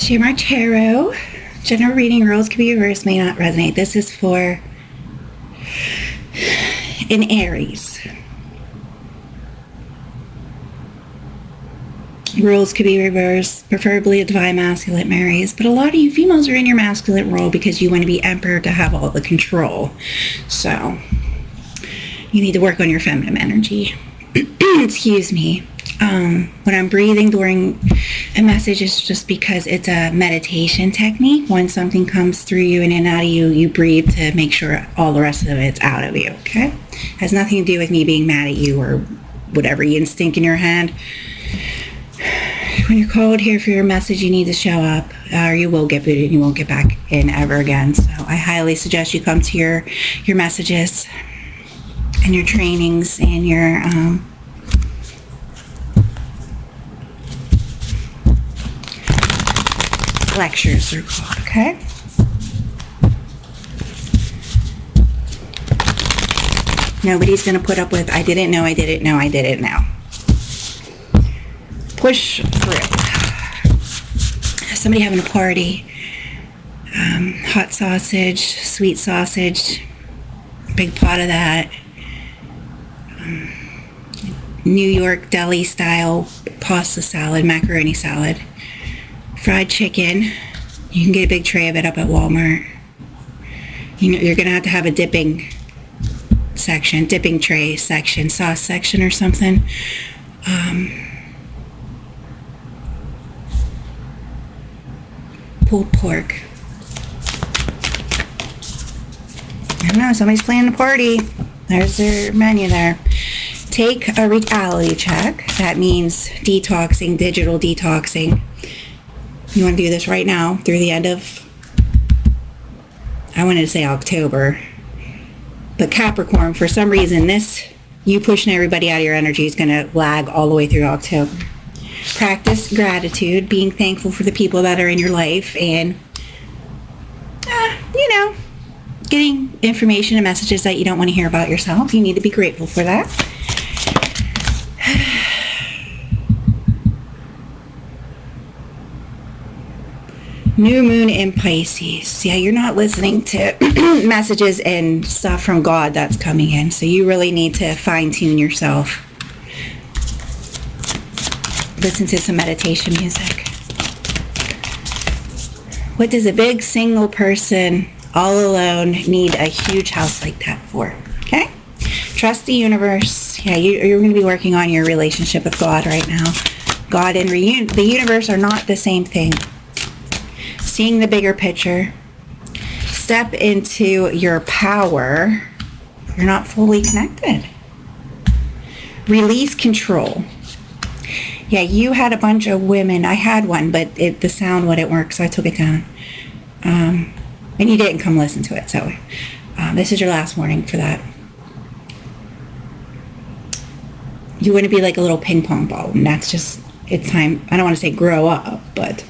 Shamrock Tarot. General reading rules can be reversed, may not resonate. This is for an Aries. Rules could be reversed, preferably a divine masculine Aries. But a lot of you females are in your masculine role because you want to be emperor to have all the control. So you need to work on your feminine energy. Excuse me. When I'm breathing during a message, it's just because it's a meditation technique. When something comes through you and in and out of you, you breathe to make sure all the rest of it's out of you, okay? Has nothing to do with me being mad at you or whatever instinct in your head. When you're called here for your message, you need to show up, or you will get booted and you won't get back in ever again. So I highly suggest you come to your messages and your trainings and your lectures are called, okay? Nobody's going to put up with, I didn't know, I didn't know, I didn't know. Push through. Somebody having a party. Hot sausage, sweet sausage, big pot of that. New York deli style pasta salad, macaroni salad. Fried chicken. You can get a big tray of it up at Walmart. You know, you're going to have a dipping section, dipping tray section, sauce section or something. Pulled pork. I don't know, somebody's planning a party. There's their menu there. Take a reality check. That means detoxing, digital detoxing. You want to do this right now through the end of, I wanted to say October, but Capricorn, for some reason, this, you pushing everybody out of your energy is going to lag all the way through October. Practice gratitude, being thankful for the people that are in your life, and, you know, getting information and messages that you don't want to hear about yourself. You need to be grateful for that. New moon in Pisces. Yeah, you're not listening to messages and stuff from God that's coming in. So you really need to fine-tune yourself. Listen to some meditation music. What does a big single person all alone need a huge house like that for? Okay? Trust the universe. Yeah, you're going to be working on your relationship with God right now. God and the universe are not the same thing. Seeing the bigger picture. Step into your power. You're not fully connected. Release control. Yeah, you had a bunch of women. I had one, but the sound wouldn't work, so I took it down. And you didn't come listen to it, so this is your last warning for that. You wouldn't be like a little ping pong ball, and that's just, it's time. I don't want to say grow up, but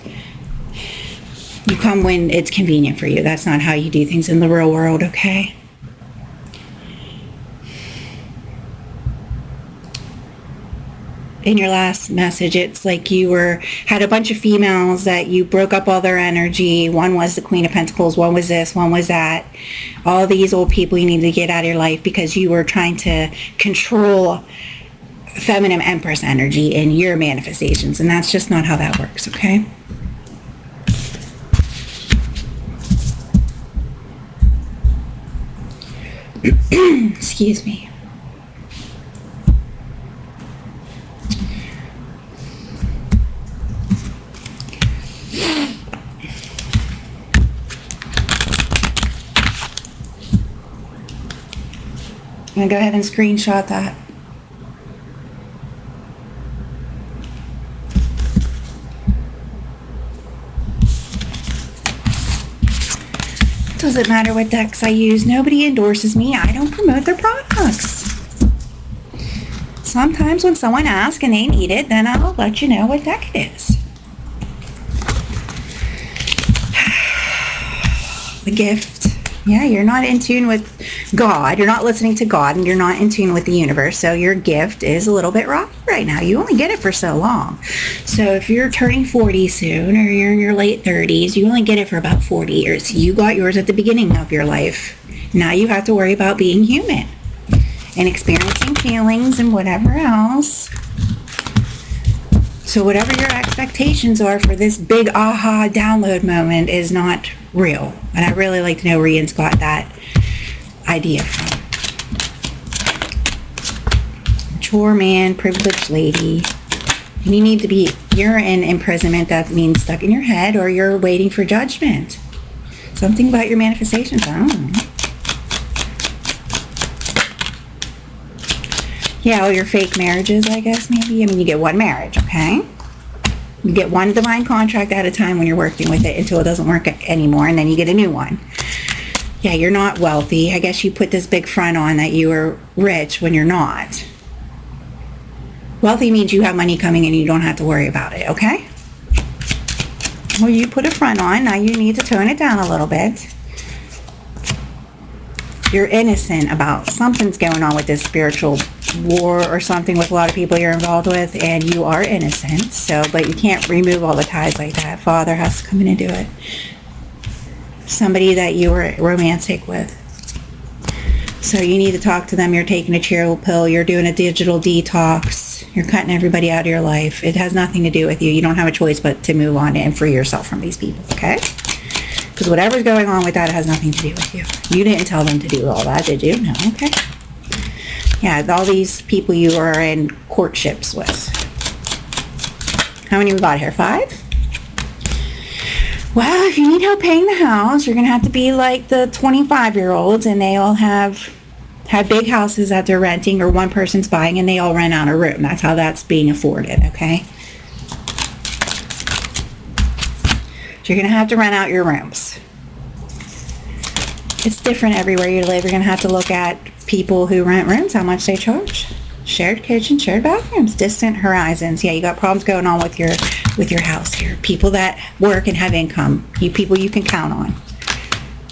you come when it's convenient for you. That's not how you do things in the real world, okay? In your last message, it's like you had a bunch of females that you broke up all their energy. One was the Queen of Pentacles, one was this, one was that. All these old people you need to get out of your life because you were trying to control feminine Empress energy in your manifestations, and that's just not how that works, okay? Excuse me. I'm going to go ahead and screenshot that. Doesn't matter what decks I use. Nobody endorses me. I don't promote their products. Sometimes when someone asks and they need it, then I'll let you know what deck it is. The gift. Yeah, you're not in tune with God. You're not listening to God, and you're not in tune with the universe. So your gift is a little bit rocky right now. You only get it for so long. So if you're turning 40 soon, or you're in your late 30s, you only get it for about 40 years. You got yours at the beginning of your life. Now you have to worry about being human and experiencing feelings and whatever else. So whatever your expectations are for this big aha download moment is not real. And I really like to know where Ian's got that idea from. Mature man, privileged lady. And you need to be, you're in imprisonment. That means stuck in your head, or you're waiting for judgment. Something about your manifestations, I don't know. Yeah, all your fake marriages, I guess, maybe. I mean, you get one marriage, okay? You get one divine contract at a time when you're working with it until it doesn't work anymore, and then you get a new one. Yeah, you're not wealthy. I guess you put this big front on that you are rich when you're not. Wealthy means you have money coming in and you don't have to worry about it, okay? Well, you put a front on. Now you need to tone it down a little bit. You're innocent about something's going on with this spiritual war or something with a lot of people you're involved with, and you are innocent. So, but you can't remove all the ties like that. Father has to come in and do it. Somebody that you were romantic with. So you need to talk to them. You're taking a chill pill. You're doing a digital detox. You're cutting everybody out of your life. It has nothing to do with you. You don't have a choice but to move on and free yourself from these people, okay? Because whatever's going on with that has nothing to do with you. You didn't tell them to do all that, did you? No, okay. Yeah, all these people you are in courtships with. How many we got here? 5? Well, if you need help paying the house, you're going to have to be like the 25-year-olds, and they all have big houses that they're renting, or one person's buying, and they all rent out a room. That's how that's being afforded, okay? So you're going to have to rent out your rooms. It's different everywhere you live. You're going to have to look at people who rent rooms, how much they charge. Shared kitchen, shared bathrooms, distant horizons. Yeah, you got problems going on with your house here. People that work and have income. People you can count on.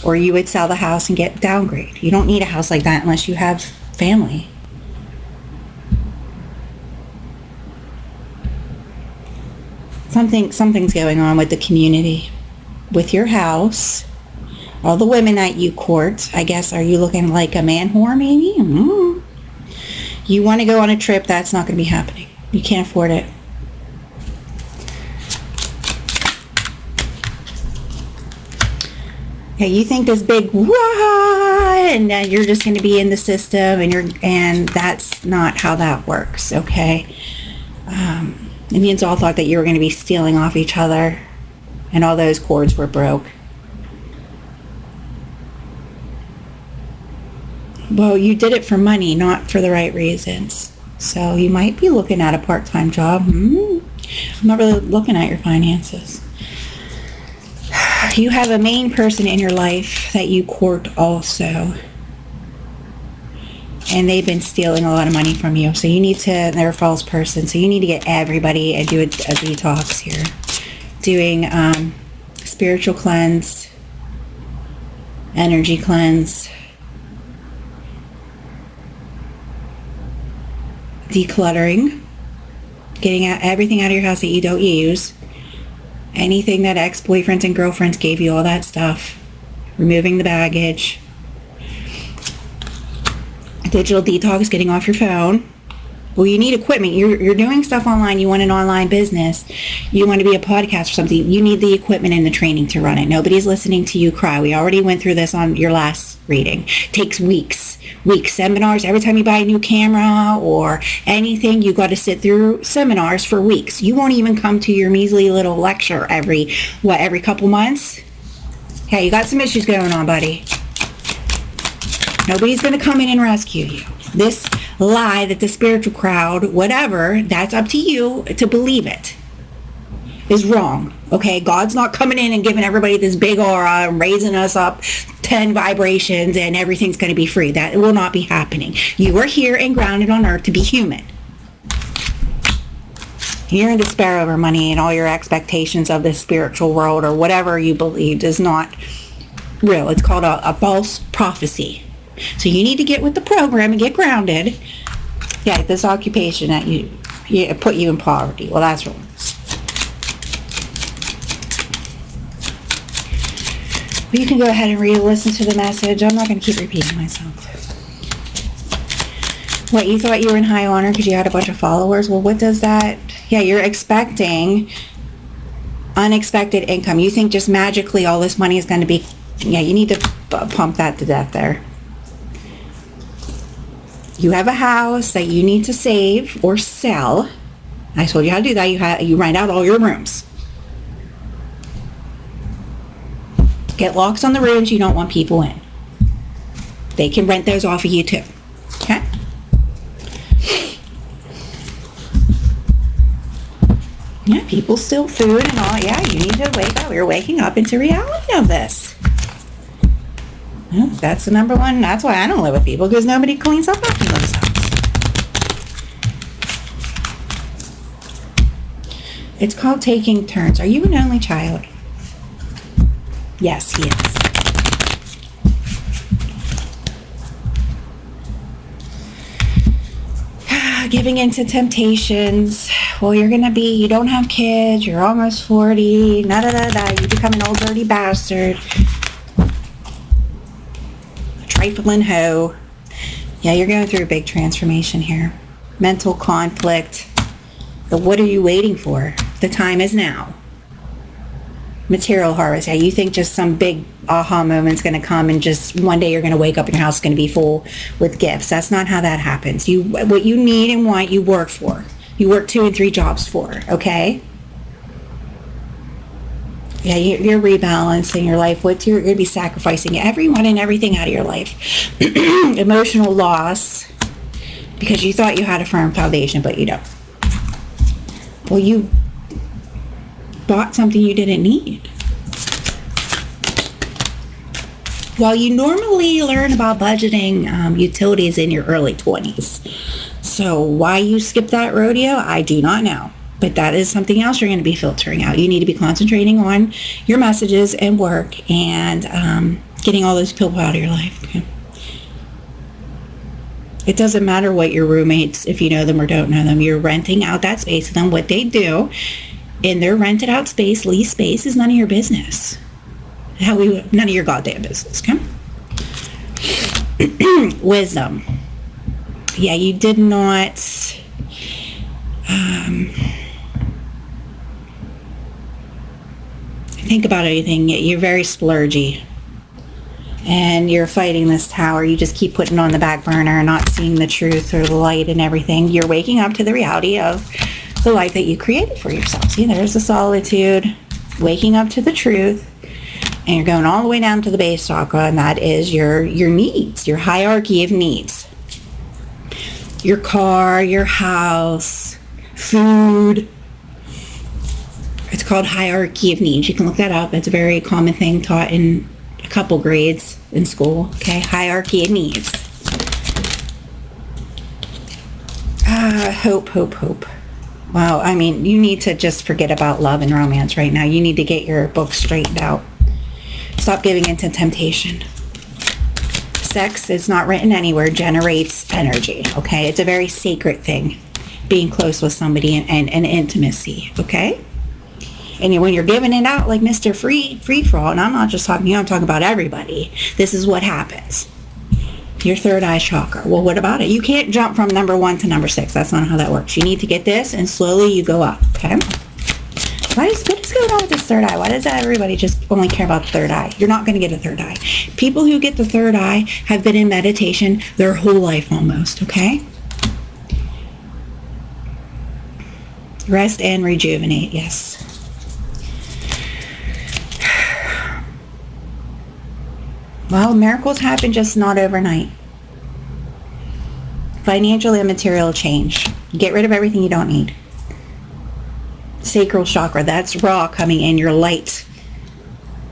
Or you would sell the house and get downgrade. You don't need a house like that unless you have family. Something's going on with the community. With your house. All the women that you court, I guess, are you looking like a man whore maybe? Mm-hmm. You want to go on a trip, that's not going to be happening. You can't afford it. Yeah, you think this big what, and you're just going to be in the system, and that's not how that works, okay? Indians all thought that you were going to be stealing off each other, and all those cords were broke. Well, you did it for money, not for the right reasons. So you might be looking at a part-time job. I'm not really looking at your finances. You have a main person in your life that you court also. And they've been stealing a lot of money from you. So you need to, they're a false person. So you need to get everybody and do a detox here. Doing spiritual cleanse, energy cleanse, decluttering, getting everything out of your house that you don't use, anything that ex-boyfriends and girlfriends gave you, all that stuff, removing the baggage, digital detox, getting off your phone. Well, you need equipment. You're doing stuff online. You want an online business. You want to be a podcast or something. You need the equipment and the training to run it. Nobody's listening to you cry. We already went through this on your last reading. Takes weeks. Seminars. Every time you buy a new camera or anything, you got to sit through seminars for weeks. You won't even come to your measly little lecture every couple months? Hey, you got some issues going on, buddy. Nobody's going to come in and rescue you. This lie that the spiritual crowd, whatever, that's up to you to believe it, is wrong. Okay, God's not coming in and giving everybody this big aura and raising us up 10 vibrations and everything's going to be free. That will not be happening. You are here and grounded on earth to be human. You're in despair over money, and all your expectations of this spiritual world or whatever you believed is not real. It's called a false prophecy. So you need to get with the program and get grounded. Yeah, this occupation that you put you in poverty. Well, that's wrong. You can go ahead and re-listen to the message. I'm not going to keep repeating myself. What, you thought you were in high honor because you had a bunch of followers? Well, what does that... Yeah, you're expecting unexpected income. You think just magically all this money is going to be... Yeah, you need to pump that to death there. You have a house that you need to save or sell. I told you how to do that. You rent out all your rooms. Get locks on the rooms you don't want people in. They can rent those off of you too. Okay? Yeah, people steal food and all. Yeah, you need to wake up. You're waking up into reality of this. Yeah, that's the number one. That's why I don't live with people, because nobody cleans up after themselves. It's called taking turns. Are you an only child? Yes, he is. Giving into temptations. Well, you're going to be, you don't have kids, you're almost 40, you become an old dirty bastard. A trifling hoe. Yeah, you're going through a big transformation here. Mental conflict. But what are you waiting for? The time is now. Material harvest. Yeah, you think just some big aha moment's going to come and just one day you're going to wake up and your house is going to be full with gifts. That's not how that happens. What you need and want, you work for. You work 2 and 3 jobs for, okay? Yeah, you're rebalancing your life. You're going to be sacrificing everyone and everything out of your life. Emotional loss, because you thought you had a firm foundation, but you don't. Well, you bought something you didn't need. While you normally learn about budgeting utilities in your early 20s. So why you skipped that rodeo, I do not know. But that is something else you're going to be filtering out. You need to be concentrating on your messages and work and getting all those people out of your life. Okay? It doesn't matter what your roommates, if you know them or don't know them, you're renting out that space to them. What they do in their rented out space, lease space, is none of your business. None of your goddamn business, okay? Wisdom. Yeah, you did not think about anything. You're very splurgy. And you're fighting this tower. You just keep putting it on the back burner and not seeing the truth or the light and everything. You're waking up to the reality of the life that you created for yourself. See, there's the solitude, waking up to the truth, and you're going all the way down to the base chakra, and that is your needs, your hierarchy of needs. Your car, your house, food. It's called hierarchy of needs. You can look that up. It's a very common thing taught in a couple grades in school. Okay, hierarchy of needs. Hope. Wow, I mean, you need to just forget about love and romance right now. You need to get your book straightened out. Stop giving into temptation. Sex is not written anywhere, generates energy, okay? It's a very sacred thing, being close with somebody and intimacy, okay? And when you're giving it out like Mr. Free-for-all, and I'm not just talking to you, I'm talking about everybody, this is what happens. Your third eye chakra. Well, what about it? You can't jump from number 1 to number 6. That's not how that works. You need to get this, and slowly you go up, okay? What is going on with this third eye? Why does everybody just only care about the third eye? You're not going to get a third eye. People who get the third eye have been in meditation their whole life almost, okay? Rest and rejuvenate, yes. Well, miracles happen, just not overnight. Financial and material change. Get rid of everything you don't need. Sacral chakra, that's raw coming in, your light.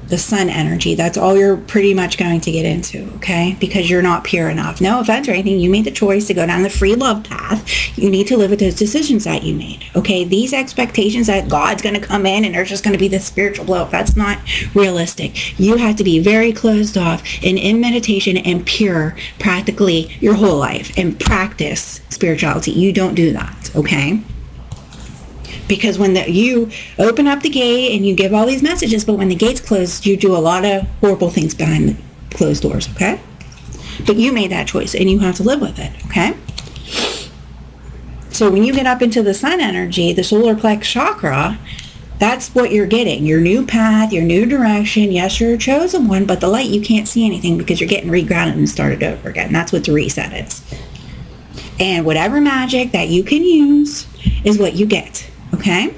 The sun energy, that's all you're pretty much going to get into, okay? Because you're not pure enough. No offense or anything, you made the choice to go down the free love path. You need to live with those decisions that you made, okay? These expectations that God's going to come in and there's just going to be this spiritual blow up, that's not realistic. You have to be very closed off and in meditation and pure practically your whole life and practice spirituality. You don't do that, okay? Because when you open up the gate and you give all these messages, but when the gate's closed, you do a lot of horrible things behind the closed doors, okay? But you made that choice and you have to live with it, okay? So when you get up into the sun energy, the solar plex chakra, that's what you're getting. Your new path, your new direction. Yes, you're a chosen one, but the light, you can't see anything because you're getting regrounded and started over again. That's what the reset is. And whatever magic that you can use is what you get, okay?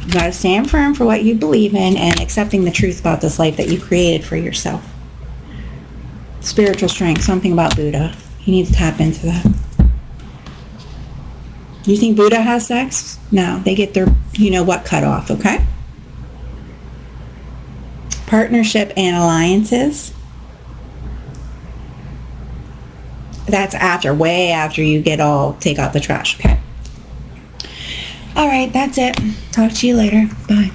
You got to stand firm for what you believe in and accepting the truth about this life that you created for yourself. Spiritual strength, something about Buddha. You need to tap into that. You think Buddha has sex? No, they get their, what, cut off, okay? Partnership and alliances. That's way after you take out the trash, okay? All right, that's it. Talk to you later. Bye.